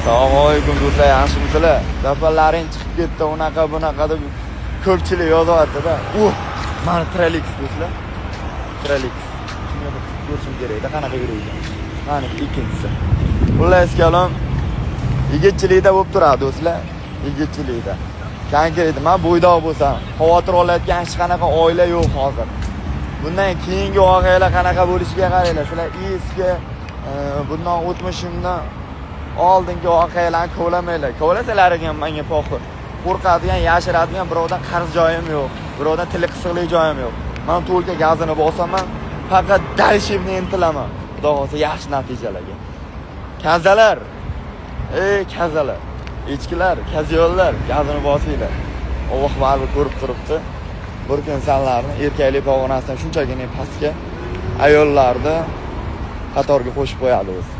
Assalomu alaykum do'stlar, yaxshimisizlar? Dafallaring chiqib ketdi, unaqa bunaqa deb ko'pchilik yozyapti-da. Mana Trelix do'stlar. Trelix. Shuni ko'rishim kerak-da, qanaqa yuradi. Mana ikkinchisi. Xullas kalom yigitchilikda bo'lib turadi do'stlar. Yigitchilikda. Konkret men bo'ydoq bo'lsam, xavotir olayotgan hech qanaqa oila yo'q hozir. Bundan keyingi voqealar qanaqa bo'lishiga qaranglar. Sizlar eski bundan o'tmishimdan oldingi voqealarni ko'lamanglar. Ko'lasalaring ham menga poxir. Qo'rqadigan, yashiradigan birovdan qarz joyim yo'q. Birovdan tili qisiqlik joyim yo'q. Men to'lka gazini bosaman, faqat dalshibni intilaman. Xudo xolsa yaxshi natijalarga. Kazalar. Kazalar. Echkilar, kaziyollar, gazini bosinglar. Alloh baribir ko'rib turibdi. Bir kun sanlarni erkaklik pog'onasidan shunchagina pastga ayollarni qatorga qo'shib qo'yadi o'zi.